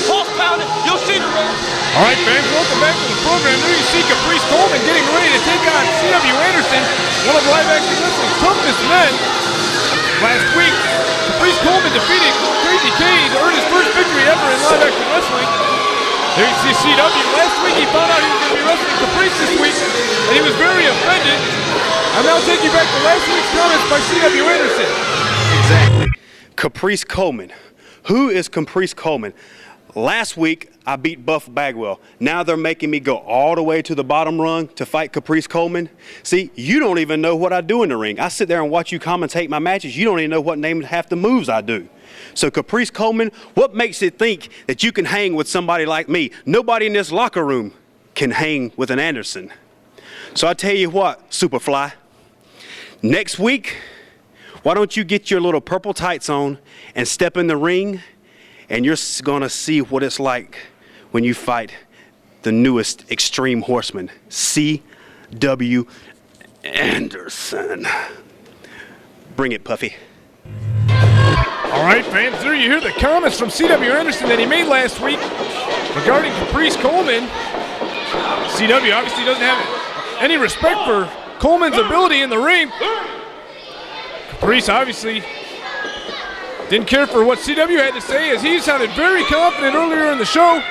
Pulse pounding. You'll see the ring. All right, fans, welcome back to the program. There you see Caprice Coleman getting ready to take on C.W. Anderson, one of Live Action Wrestling's toughest men. Last week, Caprice Coleman defeated Crazy K to earn his first victory ever in Live Action Wrestling. There you see C.W. Last week he found out he was going to be wrestling Caprice this week, and he was very offended. I'll now take you back to last week's comments by C.W. Anderson. Exactly. Caprice Coleman. Who is Caprice Coleman? Last week, I beat Buff Bagwell. Now they're making me go all the way to the bottom rung to fight Caprice Coleman. See, you don't even know what I do in the ring. I sit there and watch you commentate my matches. You don't even know what name half the moves I do. So Caprice Coleman, what makes you think that you can hang with somebody like me? Nobody in this locker room can hang with an Anderson. So I tell you what, Superfly, next week, why don't you get your little purple tights on and step in the ring, and you're gonna see what it's like when you fight the newest Extreme Horseman, C.W. Anderson. Bring it, Puffy. All right, fans, there you hear the comments from C.W. Anderson that he made last week regarding Caprice Coleman. C.W. obviously doesn't have any respect for Coleman's ability in the ring. Caprice obviously didn't care for what C.W. had to say, as he sounded very confident earlier in the show.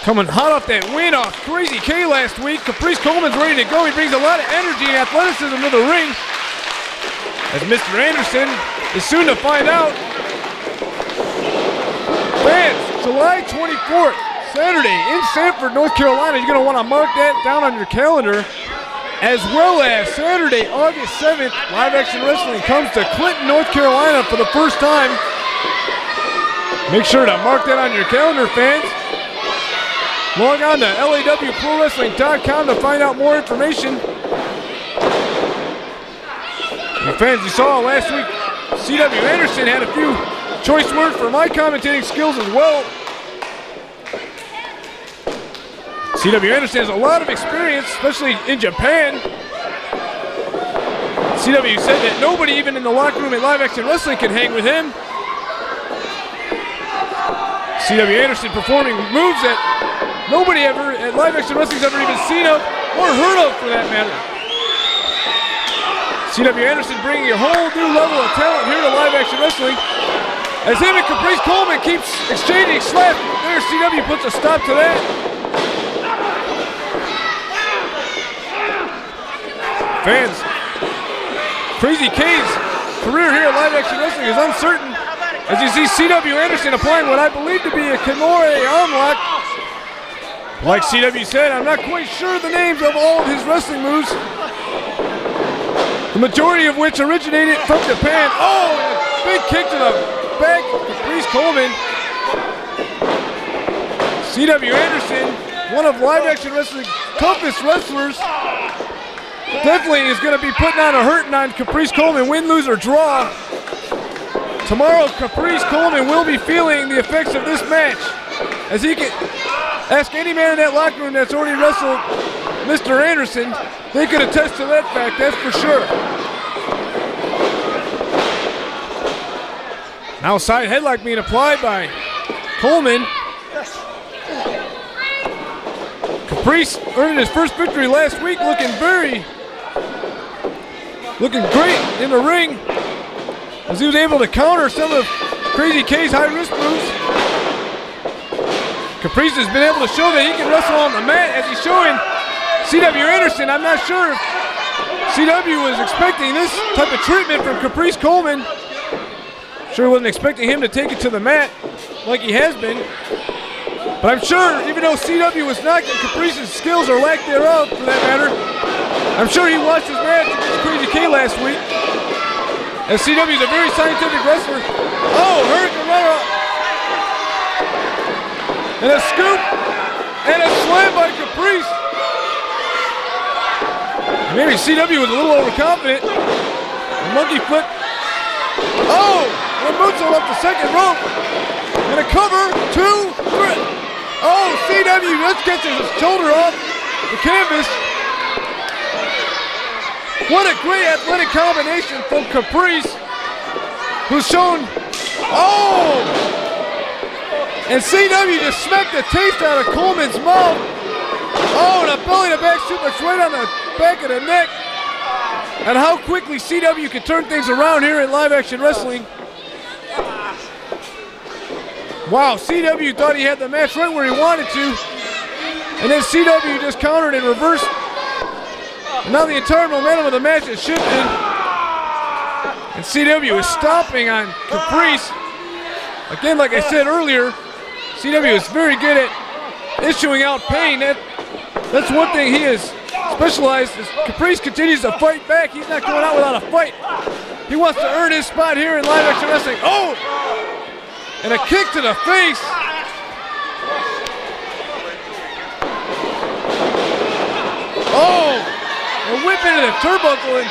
Coming hot off that win off Crazy K last week, Caprice Coleman's ready to go. He brings a lot of energy and athleticism to the ring, as Mr. Anderson is soon to find out. Fans, July 24th, Saturday in Sanford, North Carolina. You're going to want to mark that down on your calendar. As well as Saturday, August 7th, Live Action Wrestling comes to Clinton, North Carolina for the first time. Make sure to mark that on your calendar, fans. Log on to lawprowrestling.com to find out more information. And fans, you saw last week, C.W. Anderson had a few choice words for my commentating skills as well. C.W. Anderson has a lot of experience, especially in Japan. C.W. said that nobody even in the locker room at Live Action Wrestling can hang with him. C.W. Anderson performing moves that nobody ever at Live Action Wrestling's ever even seen of or heard of, for that matter. C.W. Anderson bringing a whole new level of talent here to Live Action Wrestling. As him and Caprice Coleman keeps exchanging slaps, there C.W. puts a stop to that. Fans, Crazy K's career here at Live Action Wrestling is uncertain, as you see C.W. Anderson applying what I believe to be a Kimura arm lock. Like C.W. said, I'm not quite sure the names of all of his wrestling moves, the majority of which originated from Japan. Oh, and a big kick to the back of Caprice Coleman. C.W. Anderson, one of Live Action Wrestling's toughest wrestlers, definitely is going to be putting on a hurting on Caprice Coleman, win, lose, or draw. Tomorrow, Caprice Coleman will be feeling the effects of this match, as he can ask any man in that locker room that's already wrestled Mr. Anderson. They could attest to that fact, that's for sure. Now side headlock being applied by Coleman. Caprice earning his first victory last week, looking great in the ring, as he was able to counter some of Crazy K's high-risk moves. Caprice has been able to show that he can wrestle on the mat, as he's showing C.W. Anderson. I'm not sure if C.W. was expecting this type of treatment from Caprice Coleman. Sure wasn't expecting him to take it to the mat like he has been. But I'm sure, even though C.W. was knocking Caprice's skills, or lack thereof for that matter, I'm sure he watched his match against Crazy K last week, as C.W. is a very scientific wrestler. Oh, Hurricane Runner. And a scoop, and a slam by Caprice. Maybe C.W. was a little overconfident. A monkey flip. Oh, and a moonsault off the second rope. And a cover, 2, 3. Oh, C.W. just gets his shoulder off the canvas. What a great athletic combination from Caprice, who's shown, oh! And CW just smacked the taste out of Coleman's mouth. Oh, and a belly-to-back suplex right on the back of the neck. And how quickly CW can turn things around here in Live Action Wrestling. Wow, CW thought he had the match right where he wanted to. And then CW just countered in reverse. And now the entire momentum of the match has shifted. And CW is stomping on Caprice. Again, like I said earlier, CW is very good at issuing out pain. That's one thing he is specialized. As Caprice continues to fight back, he's not going out without a fight. He wants to earn his spot here in Live Action Wrestling. Oh! And a kick to the face. Oh! A whip into the turnbuckle, and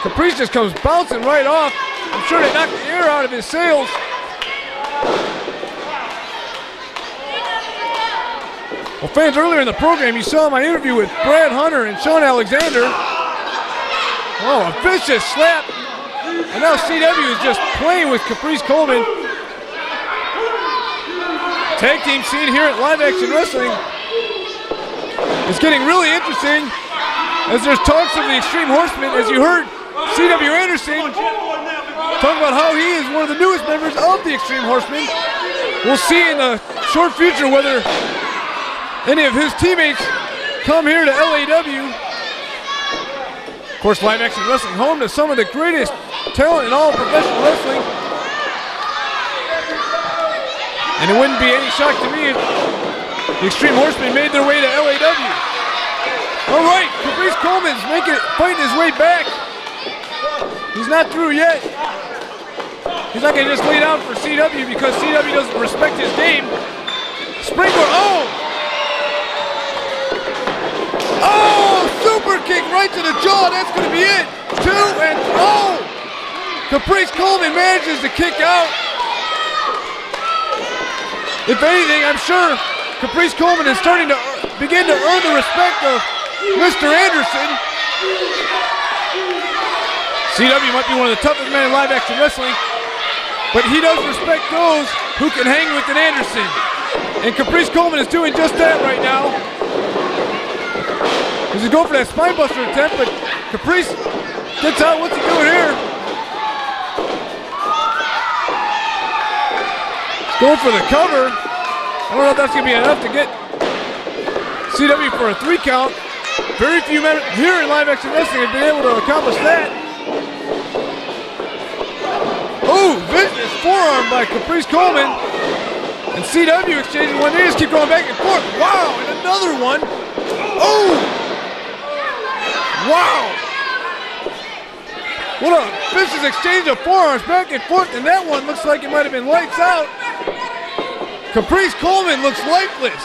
Caprice just comes bouncing right off. I'm sure they knocked the air out of his sails. Well, fans, earlier in the program, you saw my interview with Brad Hunter and Sean Alexander. Oh, a vicious slap. And now CW is just playing with Caprice Coleman. Tag team scene here at Live Action Wrestling is getting really interesting as there's talks of the Extreme Horsemen. As you heard CW Anderson talk about how he is one of the newest members of the Extreme Horsemen. We'll see in the short future whether any of his teammates come here to LAW. Of course, Live Action Wrestling, home to some of the greatest talent in all of professional wrestling. And it wouldn't be any shock to me if the Extreme Horsemen made their way to LAW. All right, Caprice Coleman's fighting his way back. He's not through yet. He's not going to just lay down for CW because CW doesn't respect his game. Springboard, oh! Oh, super kick right to the jaw. That's going to be it. 2 and oh! Caprice Coleman manages to kick out. If anything, I'm sure Caprice Coleman is starting to begin to earn the respect of Mr. Anderson. CW might be one of the toughest men in Live Action Wrestling, but he does respect those who can hang with an Anderson. And Caprice Coleman is doing just that right now. He's going for that spine buster attempt, but Caprice gets out. What's he doing here? He's going for the cover. I don't know if that's going to be enough to get CW for a 3 count. Very few men here in Live Action Wrestling have been able to accomplish that. Oh, vicious forearm by Caprice Coleman. And CW exchanging one. They just keep going back and forth. Wow, and another one. Oh! Wow! What a vicious exchange of forearms back and forth, and that one looks like it might have been lights out. Caprice Coleman looks lifeless.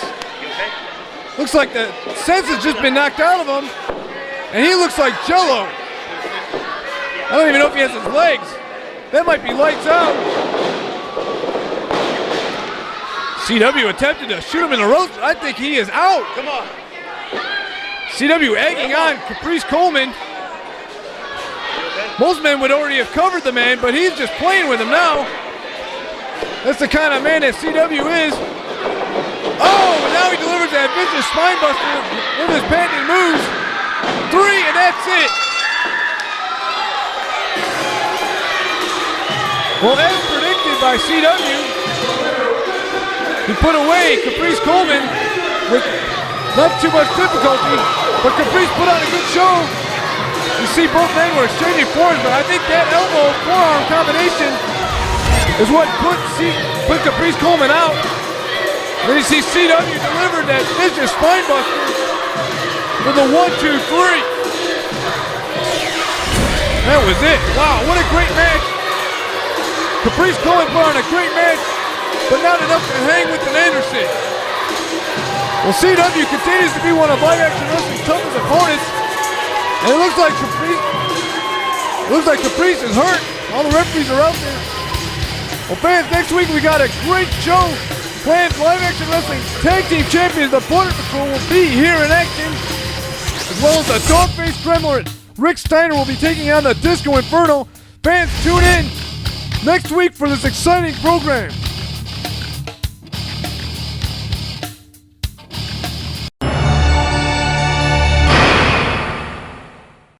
Looks like the sense has just been knocked out of him, and he looks like Jello. I don't even know if he has his legs. That might be lights out. CW attempted to shoot him in the ropes. I think he is out. Come on. CW egging on Caprice Coleman. Most men would already have covered the man, but he's just playing with him now. That's the kind of man that CW is. Oh, and now he delivers that vicious spine buster with his patented moves. 3, and that's it. Well, as predicted by CW, he put away Caprice Coleman with not too much difficulty, but Caprice put on a good show. You see both men were exchanging forearms, but I think that elbow forearm combination is what put Caprice Coleman out. Then you see CW delivered that vicious spine buster with a 1, 2, 3. That was it. Wow, what a great match. Caprice Coleman put on a great match, but not enough to hang with an Anderson. Well, CW continues to be one of Live Action Wrestling's toughest opponents, and it looks like Caprice is hurt. All the referees are out there. Well, fans, next week we got a great show planned. Live Action Wrestling Tag Team Champions, the Border Patrol, will be here in action, as well as the Dog-Faced Gremlin. Rick Steiner will be taking on the Disco Inferno. Fans, tune in next week for this exciting program.